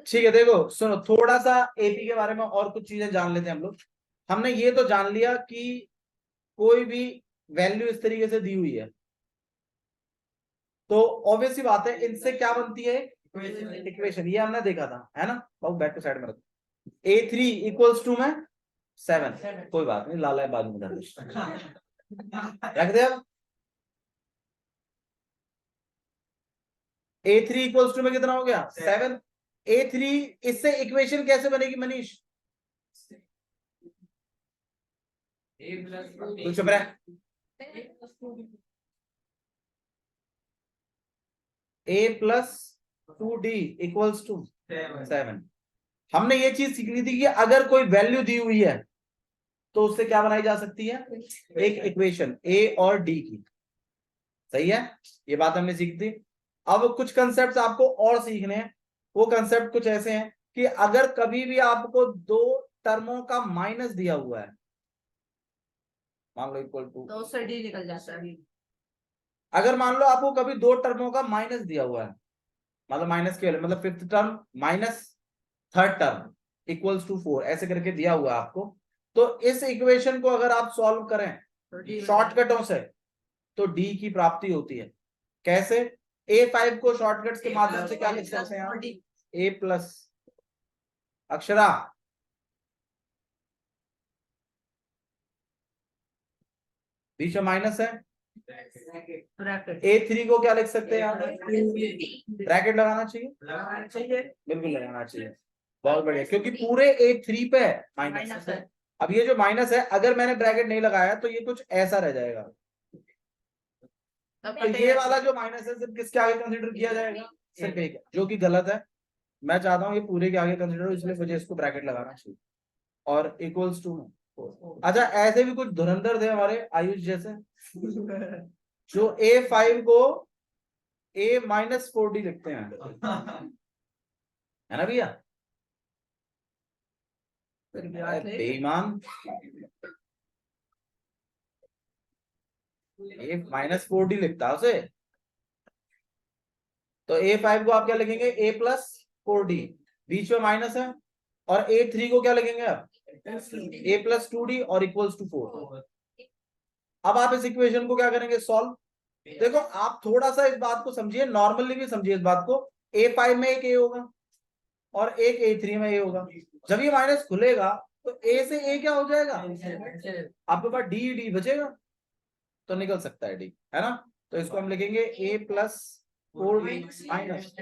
ठीक है, देखो सुनो, थोड़ा सा एपी के बारे में और कुछ चीजें जान लेते हैं हम लोग। हमने ये तो जान लिया कि कोई भी वैल्यू इस तरीके से दी हुई है, तो ऑब्वियस सी बात है इनसे क्या बनती है, इक्वेशन। ये हमने देखा था, है ना। बहुत बैक टू साइड में रखो। A3 इक्वल्स टू में 7, कोई बात नहीं, लाला है बाजू में रख दे। अब A3 इक्वल्स टू में कितना हो गया, 7। A3, इससे इक्वेशन कैसे बनेगी मनीष? तू चुप रह। A+2D equals to 7। हमने ये चीज सीखनी थी कि अगर कोई वैल्यू दी हुई है तो उससे क्या बनाई जा सकती है, एक इक्वेशन A और D की। सही है, ये बात हमने सीख दी। अब कुछ कंसेप्ट आपको और सीखने हैं। वो कंसेप्ट कुछ ऐसे हैं कि अगर कभी भी आपको दो टर्मों का माइनस दिया हुआ है, मान लो इक्वल टू, तो उससे डी निकल जाता है। अगर मान लो आपको कभी दो टर्मों का माइनस दिया हुआ है, मतलब माइनस के मतलब fifth term minus third term equals to 4 ऐसे करके दिया हुआ है आपको, तो इस इक्वेशन को अगर आप सॉल्व करें शॉर्टकटों से तो डी की प्राप्ति होती है। कैसे? A5 को शॉर्टकट्स के माध्यम से क्या लिख सकते हैं, A प्लस, अक्षरा बीच में माइनस है, A3 को क्या लिख सकते हैं, ब्रैकेट लगाना चाहिए, बिल्कुल लगाना चाहिए। बहुत बढ़िया, क्योंकि पूरे A3 पे माइनस है। अब ये जो माइनस है, अगर मैंने ब्रैकेट नहीं लगाया तो ये कुछ ऐसा रह जाएगा। तो ये वाला जो माइनस है सिर्फ किसके आगे कंसीडर किया जाएगा, सिर्फ एक, जो कि गलत है। मैं चाहता हूँ ये पूरे के आगे कंसीडर हो, इसलिए मुझे इसको ब्रैकेट लगाना चाहिए। और इक्वल्स टू, अच्छा ऐसे भी कुछ धुरंधर थे हमारे आयुष जैसे जो A5 को A-4D लिखते हैं, है ना भैया? बेईमान, A-4D लिखता है उसे। तो A5 को आप क्या लिखेंगे, A+4D, बीच में माइनस है। और A3 को क्या लिखेंगे आप, A+2D और इक्वल्स टू 4। अब आप इस इक्वेशन को क्या करेंगे, सॉल्व। देखो आप थोड़ा सा इस बात को समझिए, नॉर्मली भी समझिए इस बात को। A5 में एक A होगा और एक A3 में A होगा। जब ये माइनस खुलेगा तो A से A क्या हो जाएगा, आपके पास D बचेगा, तो निकल सकता है D, है ना। तो इसको हम लिखेंगे A+4D minus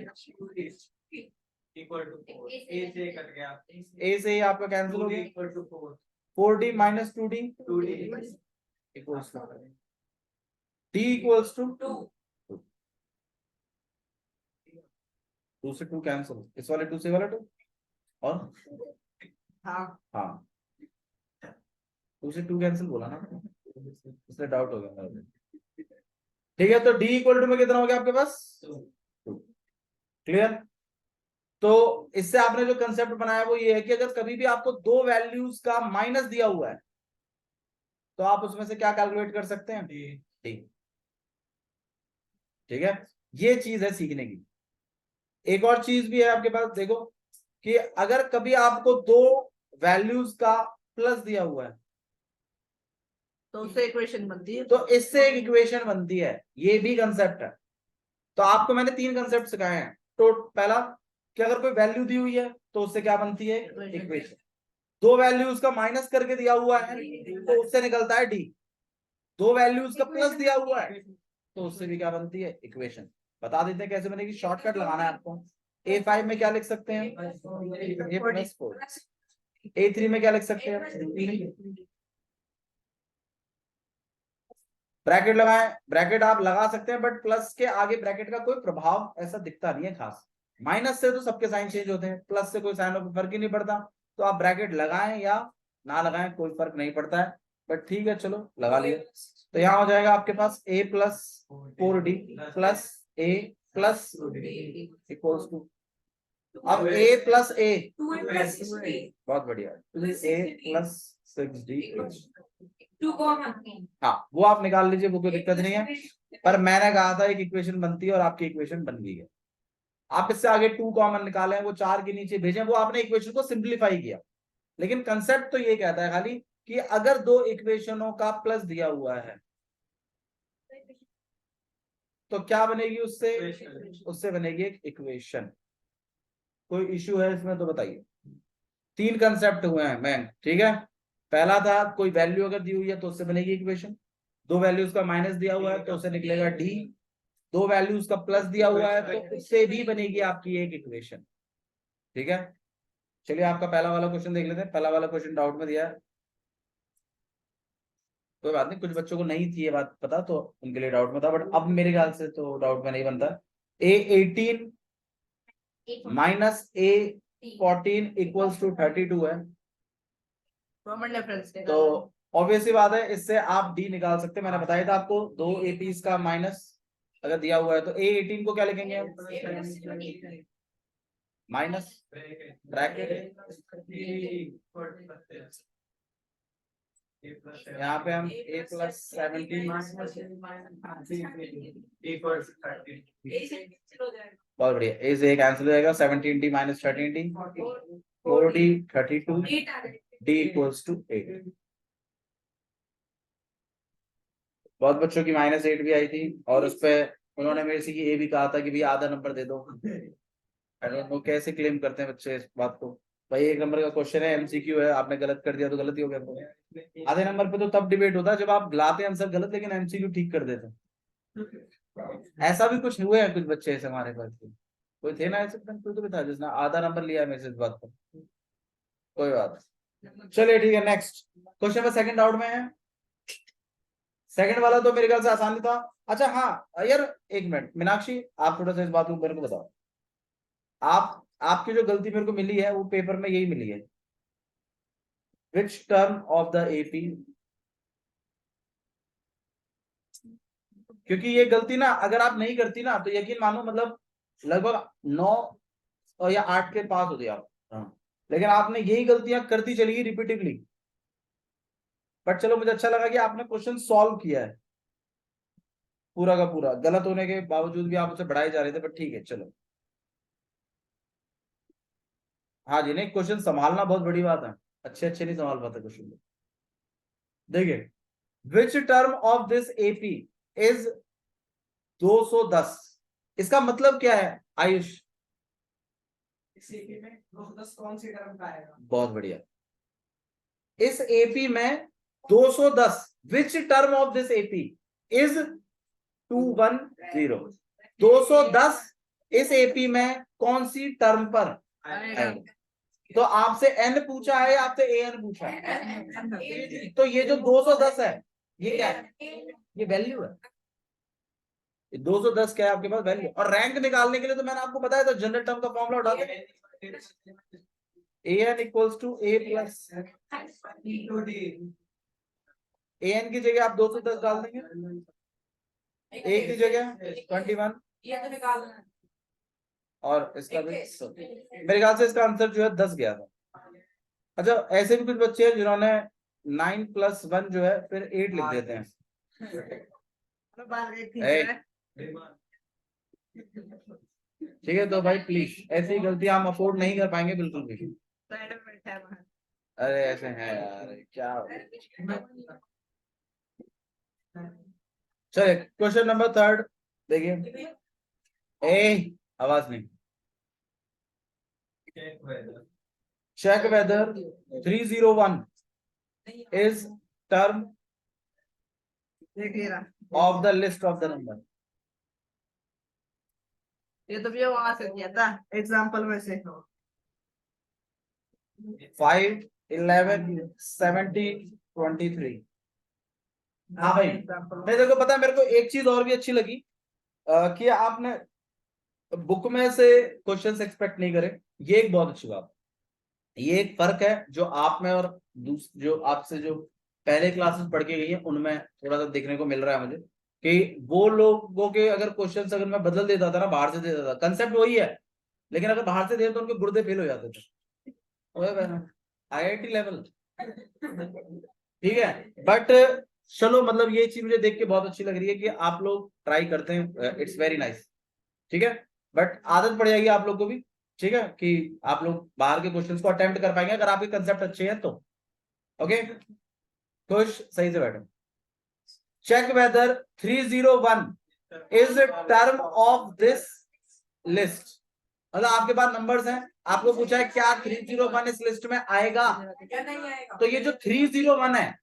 equal to 4। A से कट गया, A से आपका कैंसिल हो गया, equal to 4D minus 2D equals to D equals to 2 से 2 कैंसिल, इस वाले 2 से वाला 2, और हाँ 2 से 2 कैंसिल बोला ना, इसलिए डाउट हो गया मेरे। ठीक है, तो D इक्वल टू में कितना हो गया आपके पास, 2। क्लियर? तो इससे आपने जो कंसेप्ट बनाया वो ये है कि अगर कभी भी आपको दो वैल्यूज का माइनस दिया हुआ है तो आप उसमें से क्या कैलकुलेट कर सकते हैं, D। ठीक है, ये चीज है सीखने की। एक और चीज भी है आपके पास, देखो कि अगर कभी आपको दो वैल्यूज का प्लस दिया हुआ है तो उससे इक्वेशन बनती है, तो इससे एक इक्वेशन बनती है, ये भी कंसेप्ट है। तो आपको मैंने 3 कंसेप्ट सिखाए हैं। तो पहला कि अगर कोई वैल्यू दी हुई है तो उससे क्या बनती है, इक्वेशन। दो वैल्यूज का माइनस करके दिया हुआ है तो उससे निकलता है D। दो वैल्यूज का प्लस दिया हुआ है तो उससे भी क्या बनती है, इक्वेशन। बता देते हैं कैसे बनेगी, शॉर्टकट लगाना है आपको। A5 में क्या लिख सकते हैं, A+4। A3 में क्या लिख सकते हैं, ब्रैकेट लगाएं। ब्रैकेट आप लगा सकते हैं बट प्लस के आगे ब्रैकेट का कोई प्रभाव ऐसा दिखता नहीं है खास। माइनस से तो सबके साइन चेंज होते हैं, प्लस से कोई साइन में फर्क ही नहीं पड़ता। तो आप ब्रैकेट लगाएं या ना लगाएं कोई फर्क नहीं पड़ता है, बट ठीक है चलो लगा लिए। तो यहाँ हो जाएगा आपके पास A+4D plus A+2D equals to, अब A+A, बहुत बढ़िया, A+6D। हाँ वो आप निकाल लीजिए, वो कोई दिक्कत नहीं है। पर मैंने कहा था एक इक्वेशन बनती है और आपकी इक्वेशन बन गई है। आप इससे आगे 2 कॉमन निकालें, वो 4 के नीचे भेजें, वो आपने इक्वेशन को सिंप्लीफाई किया। लेकिन कंसेप्ट तो ये कहता है खाली कि अगर दो इक्वेशनों का प्लस दिया हुआ है तो क्या बनेगी, उससे बनेगी एक इक्वेशन। कोई इश्यू है इसमें तो बताइए। 3 कंसेप्ट हुए हैं मैन, ठीक है। पहला था कोई वैल्यू अगर दी हुई है तो उससे बनेगी इक्वेशन, 2 वैल्यूज का माइनस दिया हुआ है तो उससे निकलेगा डी, 2 वैल्यूज का प्लस दिया हुआ है तो उससे भी बनेगी आपकी एक इक्वेशन, ठीक है। चलिए आपका पहला वाला क्वेश्चन देख लेते हैं। पहला वाला क्वेश्चन डाउट में दिया है, कोई बात नहीं, कुछ बच्चों को नहीं थी ये बात पता तो उनके लिए डाउट में था, बट अब मेरे ख्याल से तो डाउट में नहीं बनता। A18 minus A14 equals to 32 है, कॉमन डिफरेंस तो ऑब्वियसली बात है इससे आप डी निकाल सकते हैं। मैंने बताया था आपको, 2 APs का माइनस अगर दिया हुआ है तो A18 को क्या लिखेंगे हम, माइनस ब्रैकेट, यहाँ पे हम A प्लस 17, बहुत बढ़िया, A से कैंसिल हो जाएगा, 17D minus 13D, 4D 32, D equals to 8। बहुत बच्चों की -8 भी आई थी और उस पे उन्होंने मेरे से ये भी कहा था कि भैया आधा नंबर दे दो। आई डोंट नो कैसे क्लेम करते हैं बच्चे इस बात को। भाई 1 नंबर का क्वेश्चन है, MCQ है, आपने गलत कर दिया तो गलत ही हो गया। तो आधे नंबर पे तो तब डिबेट होता है जब आप लाते आंसर गलत लेकिन MCQ ठीक कर देते। ऐसा भी कुछ हुए हैं कुछ बच्चे ऐसे हमारे पास, कोई थे ना ऐसे, कोई तो भी था जिसने आधा नंबर लिया है मेरे से इस बात पर। कोई बात, चलिए ठीक है। नेक्स्ट क्वेश्चन में सेकंड डाउट में है। सेकंड वाला तो मेरे ख्याल से आसान था। अच्छा हाँ यार, 1 मिनट मीनाक्षी, आप थोड़ा सा इस बात को मेरे को बताओ। आपकी जो गलती मेरे को मिली है वो पेपर में यही मिली है, which term of the AP, क्योंकि ये गलती ना अगर आप नहीं करती ना तो यकीन मानो मतलब लगभग 9 या 8 के पास होते आप। हाँ। लेकिन आपने यही गलतियां करती चली गई रिपीटिवली, बट चलो मुझे अच्छा लगा कि आपने क्वेश्चन सॉल्व किया है पूरा का पूरा, गलत होने के बावजूद भी आप उसे बढ़ाए जा रहे थे, बट ठीक है चलो। हाँ जी, नहीं क्वेश्चन संभालना बहुत बड़ी बात है, अच्छे अच्छे नहीं संभाल पाते क्वेश्चन। देखिए, which term of this AP is 210, इसका मतलब क्या है आयुष? इस AP में 210 कौन सी टर्म का आएगा? बहुत बढ़िया, इस AP में 210 which term of this AP is 210, 210 इस AP में कौन सी टर्म पर आएगा? तो आपसे n पूछा है, आपसे AN पूछा है, तो ये जो 210 है ये क्या है? ये वैल्यू है। 210 क्या है आपके पास? वैल्यू। और रैंक निकालने के लिए तो मैंने आपको बताया था जनरल टर्म का फॉर्मूला उठा दें, AN equals to A plus AN की जगह आप 210 डाल देंगे, A की जगह 21 और इसका भी मेरे ख्याल से इसका आंसर जो है 10 गया था। अच्छा ऐसे भी कुछ बच्चे हैं जिन्होंने 9 + 1 जो है फिर 8 लिख देते हैं। ठीक है, तो भाई प्लीज ऐसी गलतियां हम अफोर्ड नहीं कर पाएंगे बिल्कुल भी। अरे ऐसे हैं यार क्या। चलिए क्वेश्चन नंबर 3 देखिए। आवाज नहीं। Check whether 301 is term of the list of the number। ये तो भैया वहां से किया था एग्जाम्पल में से। 5, 11, 17, 23। हाँ भाई, मैं देखो पता है मेरे को एक चीज और भी अच्छी लगी कि आपने बुक में से क्वेश्चंस एक्सपेक्ट नहीं करे, ये एक बहुत अच्छी बात। ये एक फर्क है जो आप में और जो आपसे जो पहले क्लासेस पढ़ के गई है उनमें थोड़ा सा देखने को मिल रहा है मुझे, कि वो लोगों के अगर क्वेश्चंस अगर मैं बदल देता था ना, बाहर से देता था, कंसेप्ट वही है लेकिन अगर बाहर से दे तो उनके गुर्दे फेल हो जाते थे, IIT लेवल। ठीक है, बट चलो मतलब ये चीज मुझे देख के बहुत अच्छी लग रही है कि आप लोग ट्राई करते हैं, इट्स वेरी नाइस। ठीक है, बट आदत पड़ जाएगी आप लोग को भी, ठीक है, कि आप लोग बाहर के क्वेश्चंस को अटेम्प्ट कर पाएंगे अगर आपके कंसेप्ट अच्छे हैं तो। ओके, खुश, सही से बैठो। Check whether 301 is term of this list. मतलब आपके पास नंबर्स हैं, आपको पूछा है क्या 301 इस लिस्ट में आएगा, क्या नहीं आएगा? तो ये जो 301 है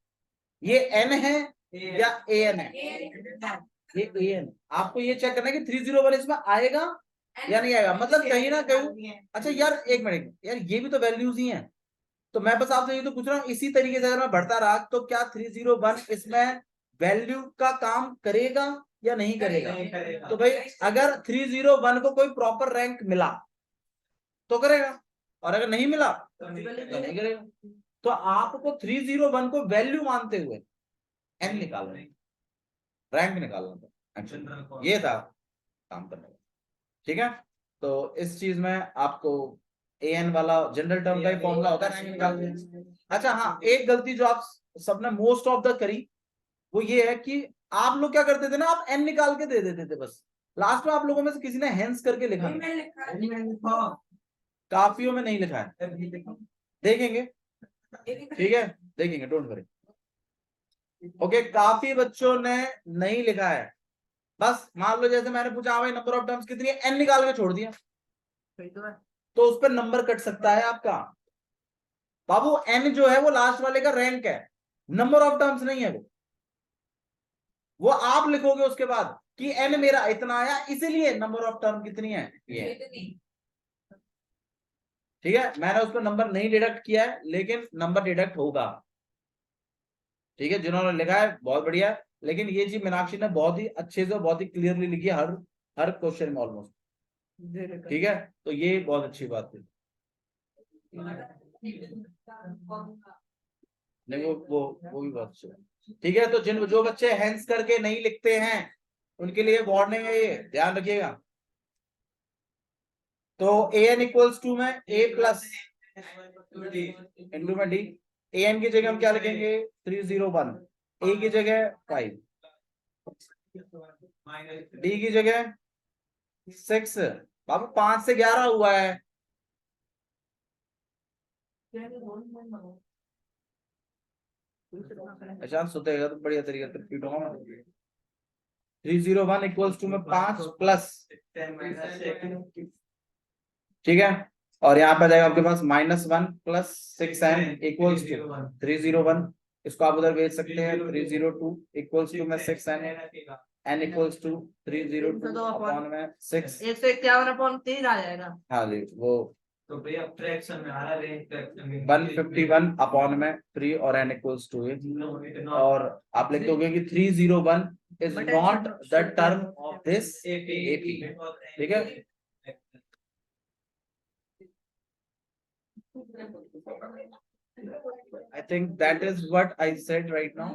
ये एन है या ए एन है? ये ए एन। आपको ये चेक करना है कि 301 इसमें आएगा या नहीं आएगा, मतलब कहीं ना कहीं। अच्छा यार एक मिनट यार, ये भी तो वैल्यूज ही हैं, तो मैं बस आपसे ये तो पूछ रहा हूँ इसी तरीके से अगर मैं बढ़ता रहा तो क्या 301 इसमें वैल्यू का काम करेगा या नहीं करेगा? नहीं करेगा। तो भाई अगर 301 को कोई प्रॉपर रैंक मिला तो करेगा, और अगर नहीं मिला तो नहीं करेगा। तो आपको 301 को वैल्यू मानते हुए एन निकालना है, रैंक निकालना था, एक्चुअली ये था काम करने का, ठीक है। तो इस चीज में आपको एन वाला जनरल टर्म का ही फॉर्मूला होता है रैंक निकालने में। अच्छा हाँ, एक गलती जो आप सबने मोस्ट ऑफ द करी वो ये है कि आप लोग क्या करते थे ना, आप एन निकाल के दे देते थे बस, लास्ट में आप लोगों में से किसी ने हेंस करके लिखा नहीं। काफियों में नहीं लिखा है, देखेंगे, ठीक है, देखेंगे, डोंट वरी। ओके, काफी बच्चों ने नहीं लिखा है, बस मान लो जैसे मैंने पूछा भाई नंबर ऑफ टर्म्स कितनी है, एन निकाल के छोड़ दिया तो उस पर नंबर कट सकता है आपका। बाबू एन जो है वो लास्ट वाले का रैंक है, नंबर ऑफ टर्म्स नहीं है वो आप लिखोगे उसके बाद कि एन मेरा इतना आया इसीलिए नंबर ऑफ टर्म कितनी है ये, ठीक है। मैंने उस पर नंबर नहीं डिडक्ट किया है लेकिन नंबर डिडक्ट होगा, ठीक है। जिन्होंने लिखा है बहुत बढ़िया है, लेकिन ये चीज मीनाक्षी ने बहुत ही अच्छे से बहुत ही क्लियरली लिखी है हर हर क्वेश्चन में ऑलमोस्ट, ठीक है। तो ये बहुत अच्छी बात है। नहीं वो भी बहुत अच्छा है, ठीक है। तो जिन जो बच्चे हैंस करके नहीं लिखते हैं उनके लिए वार्निंग है, ये ध्यान रखिएगा। तो ए एन इक्वल्स टू में ए प्लस इंटू में डी, ए एन की जगह हम क्या लिखेंगे 301, ए की जगह 5, डी की जगह 6। बाबू 5 से 11 हुआ है, अच्छा सुतेगा तो बढ़िया तरीके से पीटूंगा। 301 इक्वल्स टू में 5 प्लस, ठीक है, और यहाँ पे जाएगा आपके पास -1 प्लस 6n इक्वल्स टू 301। इसको आप उधर भेज सकते हैं, 302 इक्वल्स टू में 6n, n equals to 302 upon में 6। 151/3 आ जाएगा। हाँ जी, वो तो भैया फ्रैक्शन में आ रहा है, फ्रैक्शन में 151 अपॉन में 3 और n इक्वल्स टू 8। और आप लिख दोगे कि 301 is not the term of this AP, ठीक है। I think that is what I said right now.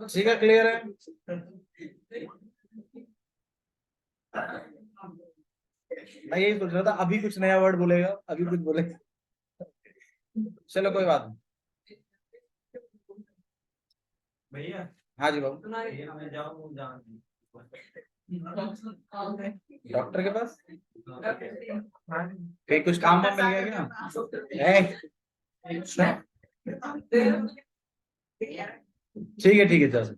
ठीक है, क्लियर है। मैं यही सोच रहा था अभी कुछ नया वर्ड बोलेगा, अभी कुछ बोलेगा, चलो कोई बात नहीं। भैया हाँ जी बाबू, मैं जाऊँ डॉक्टर के पास कहीं कुछ काम वाम मिल गया क्या? ठीक है, ठीक है, चलो।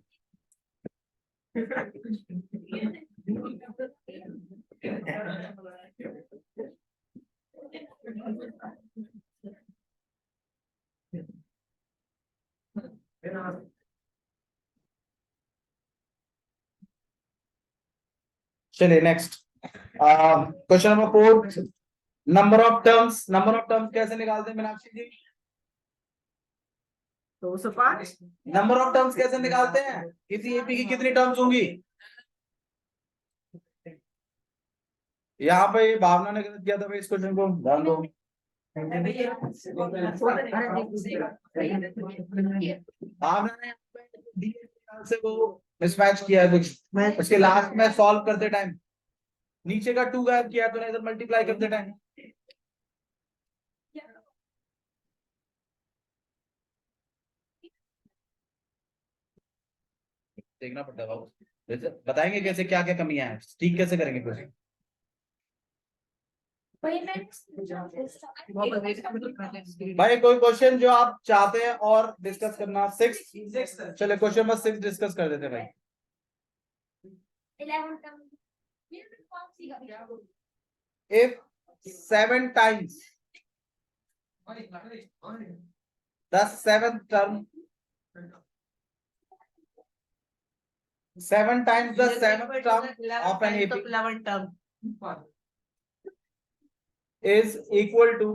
चलिए next question number 4, number of terms. Number of terms कैसे निकालते हैं मीनाक्षी जी? 205। नंबर ऑफ टर्म्स कैसे निकालते हैं? किसी एपी की कितनी टर्म्स होंगी? यहाँ पे भावना ने गलत किया था भाई, इस क्वेश्चन को ध्यान दो। भावना ने से वो मिसमैच किया है कुछ, उसके लास्ट में सॉल्व करते टाइम नीचे का 2 गायब किया तो इधर मल्टीप्लाई करते टाइम। देखना पड़ता है बाबू, बताएंगे कैसे क्या क्या कमियां हैं, ठीक कैसे करेंगे कुछ। भाई कोई क्वेश्चन जो आप चाहते हैं और डिस्कस करना। 6 चले क्वेश्चन नंबर 6 डिस्कस कर देते हैं भाई। if 7 times the seventh term 7 times the seventh term of an AP 11 term is equal to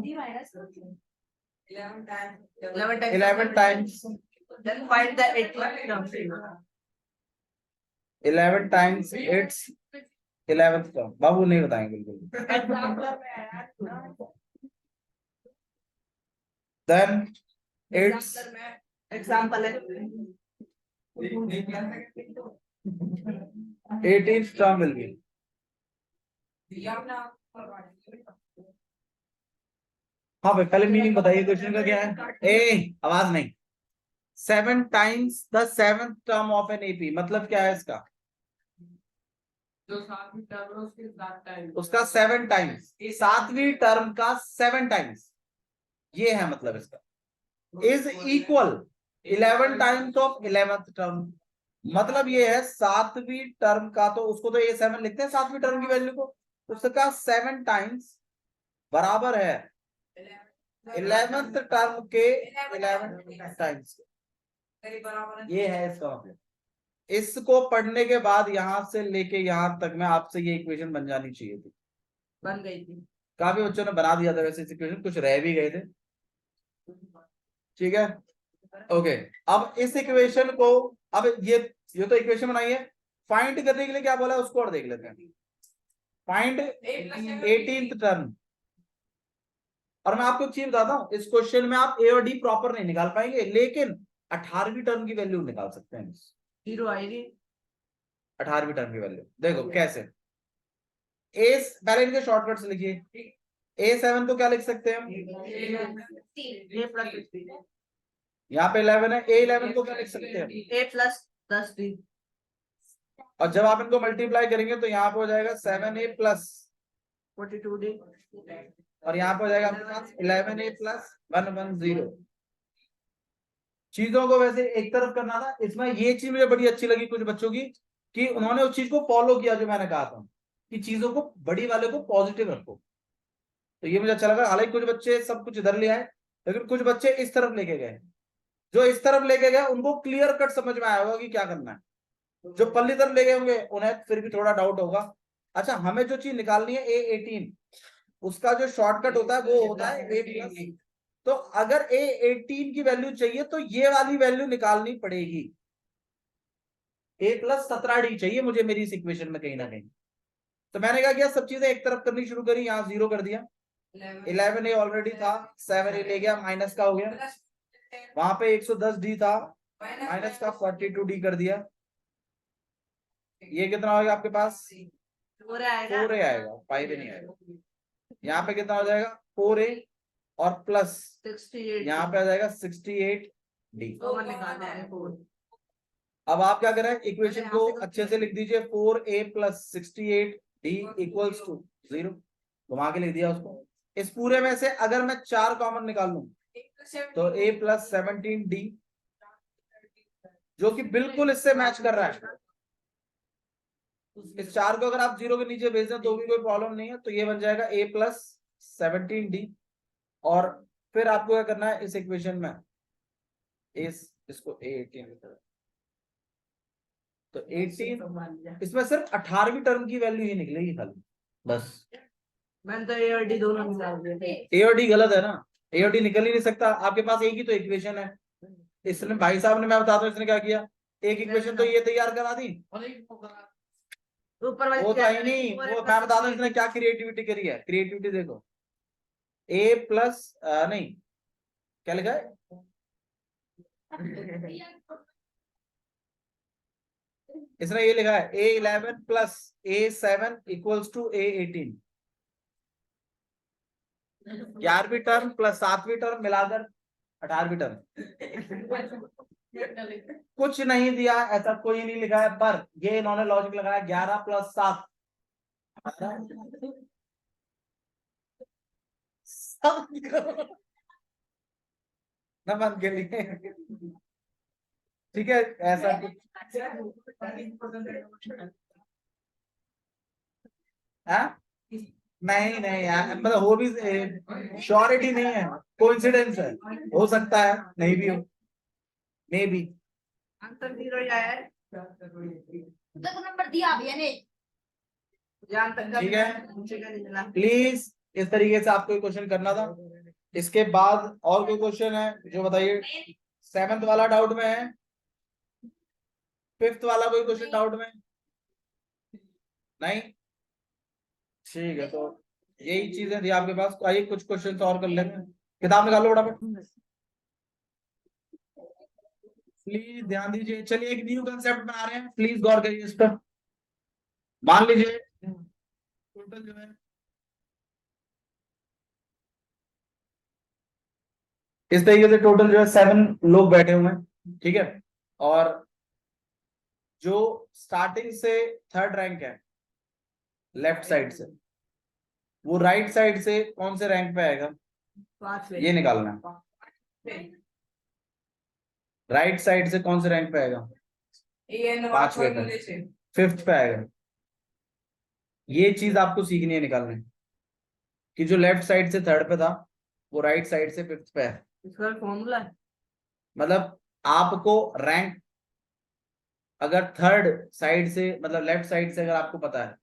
11 times then find the 18th term 11 times its 11th term। बाबू नहीं बताएंगे बिल्कुल। then its एग्जाम्पल है 18th term will be। हाँ भाई पहले meaning बताइए question का क्या है। आवाज नहीं। 7 times the 7th term of an AP मतलब क्या है इसका। जो 7वीं टर्म है उसके 7 टाइम उसका 7 टाइम्स 7वीं टर्म का 7 टाइम्स ये है मतलब इसका। Is equal 11 times of 11th term मतलब ये है 7वीं टर्म का, तो उसको तो ये 7 लिखते हैं 7वीं टर्म की वैल्यू को, उसका 7 टाइम्स बराबर है 11th टर्म के 11 टाइम्स। ये है इसका मतलब। इसको पढ़ने के बाद यहां से लेके यहां तक में आपसे ये इक्वेशन बन जानी चाहिए थी। बन गई थी। काफी बच्चों ने बना दिया था वैसे इस इक्वेशन, कुछ रह भी गए थे। ठीक है ओके। अब इस इक्वेशन को अब ये तो इक्वेशन बनाई है, फाइंड करने के लिए क्या बोला है उसको और देख लेते हैं। Find 18th term. और मैं आपको एक चीज बताता हूं, इस क्वेश्चन में आप ए और डी प्रॉपर नहीं निकाल पाएंगे, लेकिन 18वीं टर्म की वैल्यू निकाल सकते हैं। 0 आएगी 18वीं टर्म की वैल्यू देखो कैसे। ए पहले इनके शॉर्टकट से लिखिए। A7 को क्या लिख सकते हैं हम, a plus 15 यहाँ पे 11 है, A11 को क्या लिख सकते हैं, a plus 10d और जब आप इनको मल्टीप्लाई करेंगे तो यहाँ पे हो जाएगा 7A प्लस 42d और यहाँ पे हो जाएगा आपके पास 11A प्लस 110। चीजों को वैसे एक तरफ करना था, इसमें ये चीज मुझे बड़ी अच्छी लगी कुछ बच्चों की कि उन्होंने उस चीज को फॉलो किया जो मैंने कहा था कि चीजों को बड़ी वाले को पॉजिटिव रखो। तो ये मुझे अच्छा लगा। हालांकि कुछ बच्चे सब कुछ इधर ले आए, लेकिन कुछ बच्चे इस तरफ लेके गए। जो इस तरफ लेके गए उनको क्लियर कट समझ में आया होगा कि क्या करना है। जो पल्ली तरफ ले गए होंगे उन्हें फिर भी थोड़ा डाउट होगा। अच्छा हमें जो चीज निकालनी है A18, उसका जो शॉर्टकट होता है वो होता है A+। तो अगर A18 की वैल्यू चाहिए तो ये वाली वैल्यू निकालनी पड़ेगी। A+17D चाहिए मुझे मेरी इस इक्वेशन में कहीं ना कहीं। तो मैंने क्या किया, सब चीजें एक तरफ करनी शुरू करी, यहाँ 0 कर दिया। 11A ऑलरेडी था, 7A ले गया, माइनस का हो गया। वहां पे 110D था, माइनस का 42D कर दिया। ये कितना होगा आपके पास, 4 आएगा 4A आएगा, 5A नहीं आएगा। यहाँ पे कितना हो जाएगा 4A और प्लस 68 यहाँ पे आ जाएगा 68D। कॉमन निकालना है 4 अब आप क्या करें, इक्वेशन को अच्छे से लिख दीजिए। 4A plus 68D equals to 0। घुमा के लिख दिया उसको। इस पूरे में से अगर मैं 4 कॉमन निकाल लूं तो A प्लस 17D, जो कि बिल्कुल इससे मैच कर रहा है। इस 4 को अगर आप 0 के नीचे भेज दें तो भी कोई प्रॉब्लम नहीं है। तो ये बन जाएगा A प्लस 17D। और फिर आपको क्या करना है इस इक्वेशन में, इसको A18 तो 18 इसमें सिर्फ 18वीं टर्म की वैल्यू ही निकलेगी खाली बस। मैंने तो ए और डी दोनों निकाल दिए थे। ए और डी गलत है ना, ए और डी निकल ही नहीं सकता। आपके पास एक ही तो इक्वेशन है। इसने भाई साहब ने, मैं बताता हूँ इसने क्या किया, एक इक्वेशन तो ये तैयार करा दी, ऊपर वाली वो तो क्या है ही नहीं। वो मैं बताता हूँ इसने क्या क्रिएटिविटी करी है। क्रिएटिविटी देखो, ए प्लस नहीं क्या लिखा है, इसने ये लिखा है A11 plus A7 equals to A18। 11वीं टर्म प्लस 7वीं टर्म मिलाकर 18वीं टर्म। कुछ नहीं दिया, ऐसा कोई नहीं लिखा है, पर ये इन्होंने लॉजिक लगाया 11 + 7 न बंद के लिए, ठीक है, ऐसा कुछ हाँ? नहीं नहीं यार, मतलब हो भी श्योरिटी नहीं है, कोइंसिडेंस है, हो सकता है नहीं भी हो, मे बी। आंसर 0 ही आया है। तो नंबर दिया भैया ने। जान तक का ठीक है। नीचे का निकला। प्लीज इस तरीके से आपको क्वेश्चन करना था। इसके बाद और कोई क्वेश्चन है जो बताइए? 7th वाला डाउट में है? 5th वाला कोई क्वेश्चन डाउट में? नहीं, ठीक है, तो यही चीजें थी आपके पास। तो आइए कुछ क्वेश्चन और कर लेते हैं, किताब निकालो फटाफट, प्लीज ध्यान दीजिए। चलिए एक न्यू कंसेप्ट बना रहे हैं, प्लीज गौर करिए इस पर। मान लीजिए टोटल जो है इस तरीके से, टोटल जो है 7 लोग बैठे हुए हैं, ठीक है, और जो स्टार्टिंग से 3rd रैंक है लेफ्ट साइड से, वो राइट साइड से कौन से रैंक पे आएगा, 5 ये निकालना है। राइट साइड से कौन से रैंक पे आएगा? 5वें पे, 5th पे आएगा। ये चीज आपको सीखनी है, निकालनी है कि जो लेफ्ट साइड से 3rd पे था वो राइट साइड से 5th पे है। इसका फॉर्मूला है। मतलब आपको रैंक अगर 3rd साइड से, मतलब लेफ्ट साइड से अगर आपको पता है,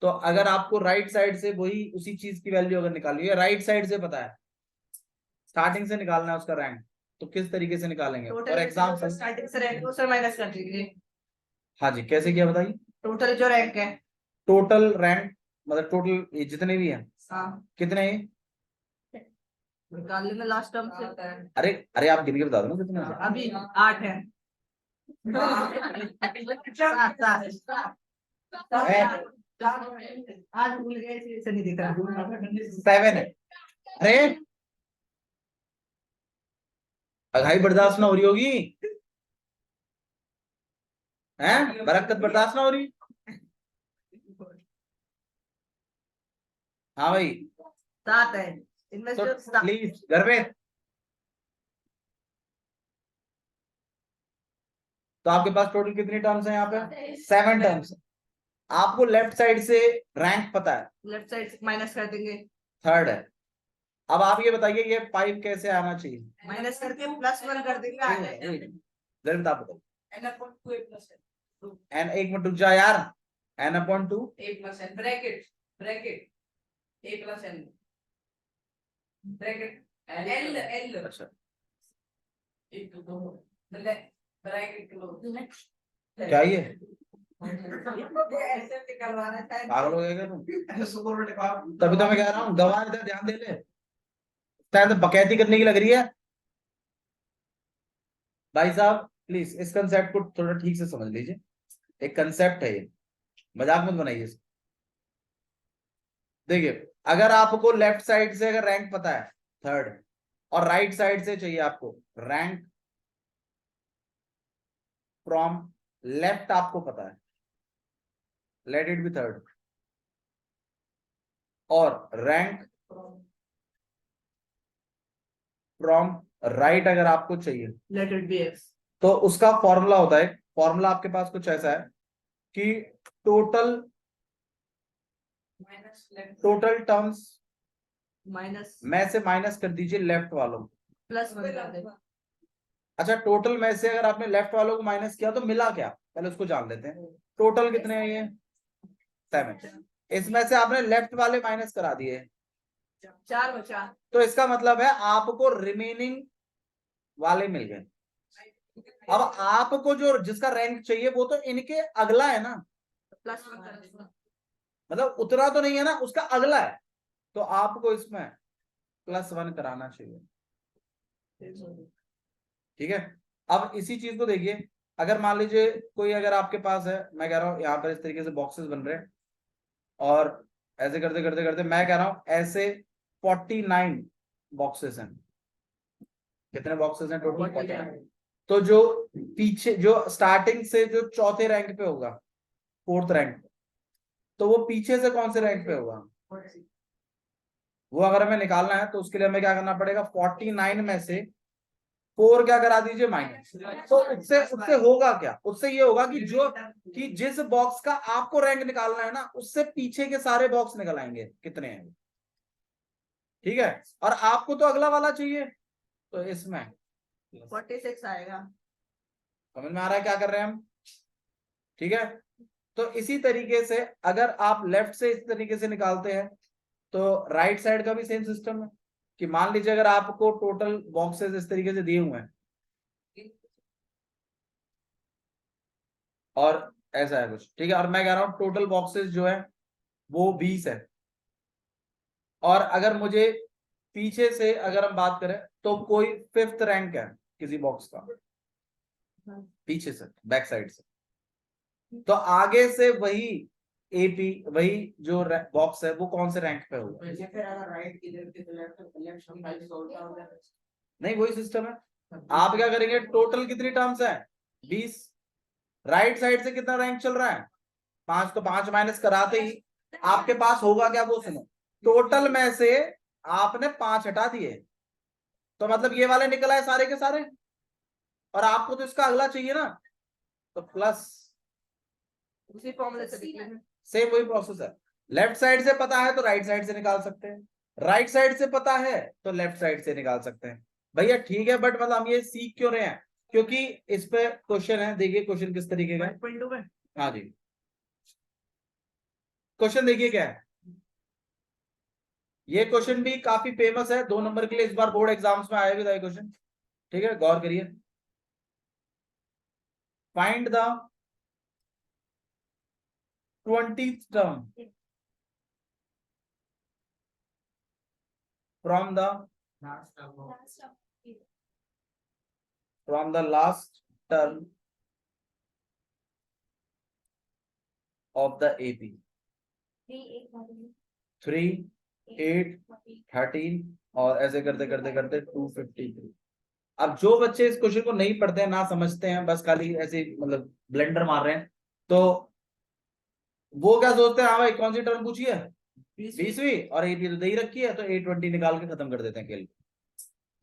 तो अगर आपको राइट साइड से वही उसी चीज की वैल्यू अगर निकालनी है, राइट साइड से पता है, स्टार्टिंग से निकालना है उसका रैंक, तो किस तरीके से निकालेंगे? फॉर एग्जाम्पल स्टार्टिंग से रैंक को सर माइनस कर दीजिए। हाँ जी, कैसे किया बताइए? टोटल जो रैंक है, टोटल रैंक मतलब टोटल जितने भी हैं, हाँ, कितने निकाल लेना लास्ट टर्म से। अरे अरे आप गिन के बता दो ना कितने हैं। अभी 8 है। 7 आज भूल गए इसलिए से नहीं दिख रहा। 7 है। अरे अघाई बर्दाश्त ना हो रही होगी, हैं? बरकत बर्दाश्त ना हो रही। हाँ भाई, 7 है इनमें तो से। प्लीज घर पे, तो आपके पास टोटल कितनी टर्म्स हैं यहाँ पे? 7 टर्म्स। आपको लेफ्ट साइड से रैंक पता है, लेफ्ट साइड से माइनस कर देंगे, 3rd है। अब आप ये बताइए ये 5 कैसे आना चाहिए? माइनस करके +1 कर देंगे, आ जाएगा। जरा बता बताओ। n/2 a plus एन, एक मिनट रुक जा यार, n/2 a plus n bracket a plus n bracket l अच्छा, एक दो ब्रैकेट क्लोज क्या ये ऐसे निकलवाना है। पागल हो गए क्या तुम? सुपर निकाल तभी तो मैं कह रहा हूँ गवाह इधर ध्यान दे ले, शायद बकैती करने की लग रही है। भाई साहब प्लीज इस कंसेप्ट को थोड़ा ठीक से समझ लीजिए, एक कंसेप्ट है ये, मजाक मत बनाइए इसको। देखिए अगर आपको लेफ्ट साइड से अगर रैंक पता है 3rd, और राइट साइड से चाहिए आपको रैंक फ्रॉम लेफ्ट, आपको पता है, लेट इट बी 3rd, और रैंक फ्रॉम राइट अगर आपको चाहिए, लेट इट बी x। तो उसका फॉर्मूला होता है, फॉर्मूला आपके पास कुछ ऐसा है कि टोटल टर्म्स माइनस में से माइनस कर दीजिए लेफ्ट वालों को। +1 कर दे। अच्छा, टोटल में से अगर आपने लेफ्ट वालों को माइनस किया तो मिला क्या, पहले उसको जान लेते हैं। टोटल कितने हैं ये? 7। इसमें से आपने लेफ्ट वाले माइनस करा दिए, 4 बचा। तो इसका मतलब है आपको रिमेनिंग वाले मिल गए। अब आपको जो जिसका रैंक चाहिए वो तो इनके अगला है ना, +1 कर देगा। मतलब उतना तो नहीं है ना, उसका अगला है, तो आपको इसमें +1 कराना चाहिए, ठीक है। अब इसी चीज को देखिए, अगर मान लीजिए कोई अगर आपके पास है, मैं कह रहा हूं यहाँ पर इस तरीके से बॉक्सेस बन रहे हैं, और ऐसे करते करते करते मैं कह रहा हूं ऐसे 49 बॉक्सेस हैं। कितने बॉक्सेस हैं टोटल? 49। तो जो पीछे जो स्टार्टिंग से जो चौथे रैंक पे होगा, फोर्थ रैंक पे, तो वो पीछे से कौन से रैंक पे होगा, वो अगर हमें निकालना है तो उसके लिए हमें क्या करना पड़ेगा, 49 में से 4 क्या करा दीजिए माइनस। तो उससे उससे होगा क्या, उससे ये होगा कि जिस बॉक्स का आपको रैंक निकालना है ना, उससे पीछे के सारे बॉक्स निकल आएंगे कितने हैं, ठीक है। और आपको तो अगला वाला चाहिए, तो इसमें 46 आएगा। समझ में आ रहा है क्या कर रहे हैं हम, ठीक है। तो इसी तरीके से अगर आप लेफ्ट से इस तरीके से निकालते हैं तो राइट साइड का भी सेम सिस्टम है कि मान लीजिए अगर आपको टोटल बॉक्सेस इस तरीके से दिए हुए हैं और ऐसा है कुछ, ठीक है, और मैं कह रहा हूं टोटल बॉक्सेस जो है वो 20 है, और अगर मुझे पीछे से अगर हम बात करें तो कोई 5th रैंक है किसी बॉक्स का पीछे से, बैक साइड से, तो आगे से वही एपी, वही जो बॉक्स है वो कौन से रैंक पे होगा, नहीं वही सिस्टम है। आप क्या करेंगे, टोटल कितनी टर्म्स है 20, राइट साइड से कितना रैंक चल रहा है 5, तो 5 माइनस कराते ही आपके पास होगा क्या, वो सुनो, टोटल में से आपने 5 हटा दिए, तो मतलब ये वाले निकल आए सारे के सारे, और आपको तो इसका अगला चाहिए ना, तो प्लस, उसी फॉर्मूले से लिखेंगे। सेम वही प्रोसेस है। लेफ्ट साइड से पता है तो राइट साइड से निकाल सकते हैं, राइट साइड से पता है तो लेफ्ट साइड से निकाल सकते हैं भैया, ठीक है। बट मतलब हम ये सीख क्यों रहे हैं, क्योंकि इस पे क्वेश्चन है, देखिए क्वेश्चन किस तरीके का है। 5.2 में हाँ जी, क्वेश्चन देखिए क्या है, ये क्वेश्चन भी काफी फेमस है, 2 नंबर के लिए इस बार बोर्ड एग्जाम्स में आया भी था ये क्वेश्चन, ठीक है, गौर करिए। Find the 20th term from the last term of the AP 3, 8, 13 और ऐसे करते करते करते 253। अब जो बच्चे इस क्वेश्चन को नहीं पढ़ते हैं, ना समझते हैं, बस खाली ऐसे मतलब ब्लेंडर मार रहे हैं, तो वो क्या सोचते हैं, हाँ भाई कौन सी टर्म पूछी है 20वीं, और एपी तो दे ही रखी है, तो 820 निकाल के खत्म कर देते हैं खेल,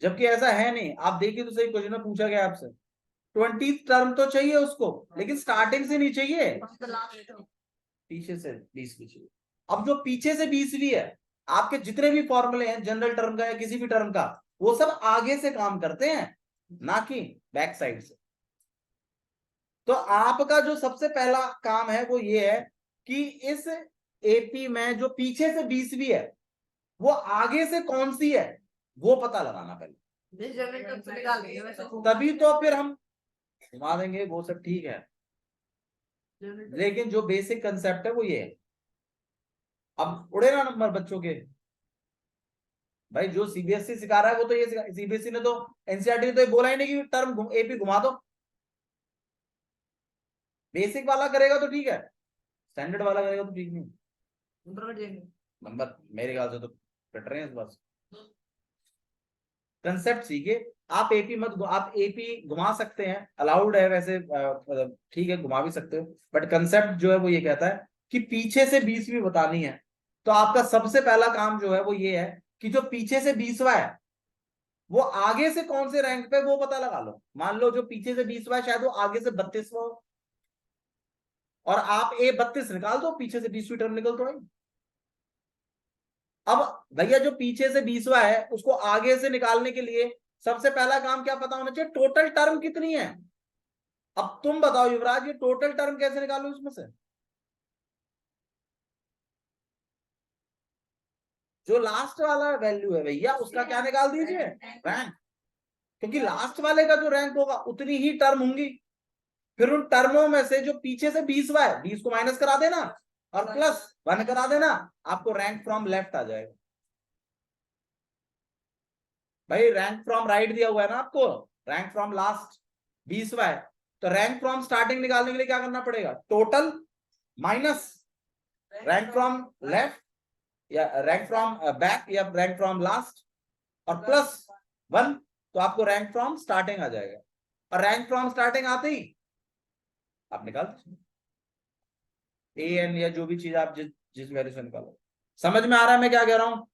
जबकि ऐसा है नहीं। आप देखिए तो सही, क्वेश्चन में पूछा गया आपसे 20th टर्म तो चाहिए उसको, लेकिन स्टार्टिंग से नहीं चाहिए, पीछे से 20वीं चाहिए। अब जो पीछे से 20वीं है, आपके जितने भी फॉर्मूले हैं जनरल टर्म का या किसी भी टर्म का, वो सब आगे से काम करते हैं, ना कि बैक साइड से। तो आपका जो सबसे पहला काम है वो ये है कि इस एपी में जो पीछे से 20वीं है वो आगे से कौन सी है वो पता लगाना पहले, तभी तो फिर हम घुमा देंगे, वो सब ठीक है, लेकिन जो बेसिक कंसेप्ट है वो ये है। अब उड़े ना नंबर बच्चों के, भाई जो सीबीएसई सिखा रहा है वो तो ये सीबीएसई ने तो, एनसीईआरटी ने तो ये बोला ही नहीं कि टर्म एपी घुमा दो, बेसिक वाला करेगा तो ठीक है, स्टैंडर्ड वाला करेगा तो ठीक नहीं, नंबर मेरे ख्याल से तो कट रहे हैं बस। कंसेप्ट सीखे आप, एपी मत, आप एपी घुमा सकते हैं, अलाउड है वैसे, मतलब ठीक है घुमा भी सकते हो, बट कंसेप्ट जो है वो ये कहता है कि पीछे से 20वीं बतानी है, तो आपका सबसे पहला काम जो है वो ये है कि जो पीछे से 20वां है वो आगे से कौन से रैंक पे वो पता लगा लो। मान लो जो पीछे से 20वां शायद वो आगे से 32वां हो, और आप A32 निकाल दो, पीछे से 20वीं टर्म निकल तो आई। अब भैया जो पीछे से 20वां है उसको आगे से निकालने के लिए सबसे पहला काम क्या पता होना चाहिए, टोटल टर्म कितनी है। अब तुम बताओ युवराज, ये टोटल टर्म कैसे निकालू इसमें से, जो लास्ट वाला वैल्यू है भैया उसका क्या निकाल दीजिए, रैंक, क्योंकि लास्ट वाले का जो रैंक होगा उतनी ही टर्म होंगी, फिर उन टर्मों में से जो पीछे से 20वां है 20 को माइनस करा देना और प्लस 1 करा देना, आपको रैंक फ्रॉम लेफ्ट आ जाएगा। भाई रैंक फ्रॉम राइट दिया हुआ है ना आपको, रैंक फ्रॉम लास्ट 20वां है, तो रैंक फ्रॉम स्टार्टिंग निकालने के लिए क्या करना पड़ेगा, total minus rank from left या रैंक फ्रॉम बैक या रैंक फ्रॉम लास्ट और प्लस 1, तो आपको रैंक फ्रॉम स्टार्टिंग आ जाएगा। और रैंक फ्रॉम स्टार्टिंग आते ही आप निकाल दीजिए ए एन या जो भी चीज आप जिस वैल्यू से निकालो। समझ में आ रहा है मैं क्या कह रहा हूं?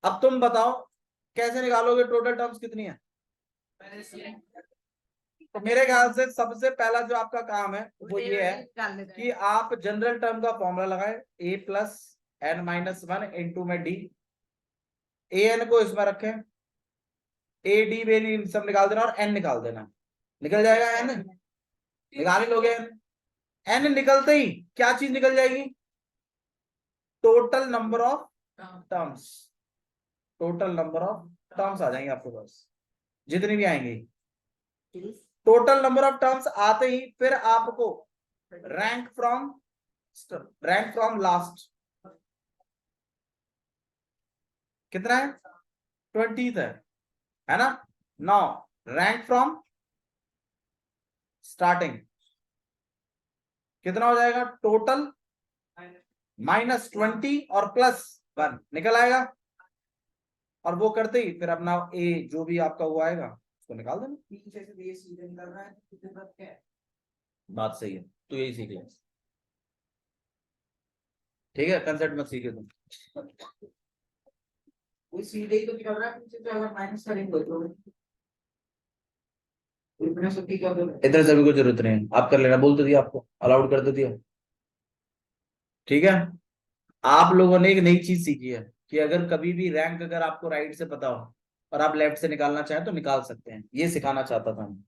अब तुम बताओ कैसे निकालोगे टोटल टर्म्स कितनी है? तो मेरे ख्याल से सबसे पहला जो आपका काम है वो ये है कि आप जनरल टर्म का फॉर्मूला लगाए a plus n minus one into में डी। ए एन को इसमें रखें, ए डी बे सब निकाल देना और एन निकाल देना, निकल जाएगा एन। निकाल ही लोगे एन निकलते ही क्या चीज निकल जाएगी? Total number of terms. Total number of terms आ जाएंगे आपके पास जितनी भी आएंगी। टोटल नंबर ऑफ टर्म्स आते ही फिर आपको रैंक फ्रॉम लास्ट कितना है? 20th है ना। नाउ रैंक फ्रॉम स्टार्टिंग कितना हो जाएगा? टोटल -20 और +1 निकल आएगा। और वो करते ही फिर अपना ए जो भी आपका हुआ आएगा उसको निकाल देना। पीछे से ये सीधे निकल रहा है, कितने तक क्या है? बात सही है, तो यही सीख ले। ठीक है, कंसेप्ट मत सीखे तुम। वो सीधे ही तो निकल रहा है, पीछे से अगर माइनस करेंगे तो इतना सब ठीक है। इधर से भी कोई जरूरत नहीं है, आप कर लेना, बोल तो दिया आपको, अलाउड कर तो दिया। ठीक है, आप लोगों ने एक नई चीज सीखी है कि अगर कभी भी रैंक अगर आपको राइट से पता हो और आप लेफ्ट से निकालना चाहें तो निकाल सकते हैं, ये सिखाना चाहता था मैं।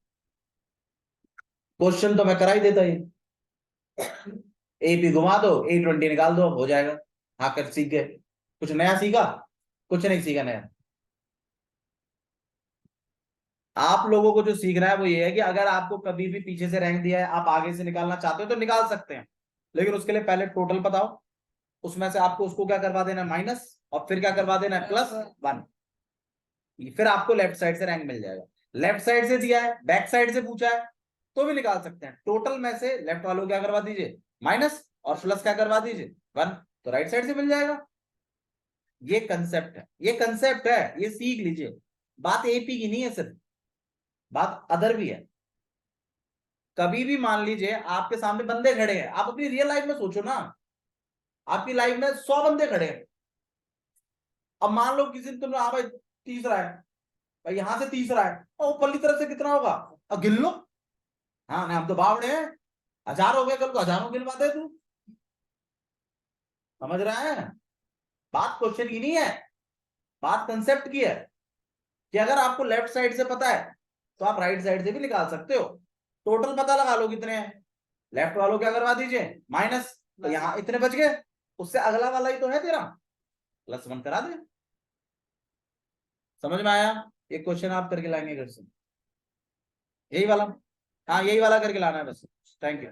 क्वेश्चन तो मैं करा ही देता ये, ए पी घुमा दो A20 निकाल दो, हो जाएगा। हाँ कर सीख गए, कुछ नया सीखा? कुछ नहीं सीखा नया। आप लोगों को जो सीखना है वो ये है कि अगर आपको कभी भी पीछे से रैंक दिया है, आप आगे से निकालना चाहते हो तो निकाल सकते हैं, लेकिन उसके लिए पहले टोटल बताओ, उसमें से आपको उसको क्या करवा देना है? माइनस, और फिर क्या करवा देना है? +1। फिर आपको लेफ्ट साइड से रैंक मिल जाएगा। लेफ्ट साइड से दिया है, बैक साइड से पूछा है तो भी निकाल सकते हैं। टोटल में से लेफ्ट वालों क्या करवा दीजिए? माइनस, और प्लस क्या करवा दीजिए? 1, तो राइट साइड से मिल जाएगा। ये कंसेप्ट है, ये कंसेप्ट है, ये सीख लीजिए। बात एपी की नहीं है सिर्फ, बात अदर भी है। कभी भी मान लीजिए आपके सामने बंदे खड़े हैं, आप अपनी रियल लाइफ में सोचो ना, आपकी लाइफ में 100 बंदे खड़े हैं। अब मान लो किसी दिन तुमने भाई तीसरा है, भाई यहां से तीसरा है, और ऊपर की तरफ से कितना होगा? अब गिन लो। हाँ हम तो बावड़े हैं, 1000 हो गए, कल को हजारों गिनवा दे तू। समझ रहा है? बात क्वेश्चन की नहीं है, बात कंसेप्ट की है कि अगर आपको लेफ्ट साइड से पता है तो आप राइट साइड से भी निकाल सकते हो। टोटल पता लगा लो कितने हैं, लेफ्ट वालों क्या करवा दीजिए? माइनस, तो यहां इतने बच गए, उससे अगला वाला ही तो है तेरा, +1 करा दे। समझ में आया? ये क्वेश्चन आप करके लाएंगे घर से, यही वाला। हाँ यही वाला करके लाना है बस। Thank you.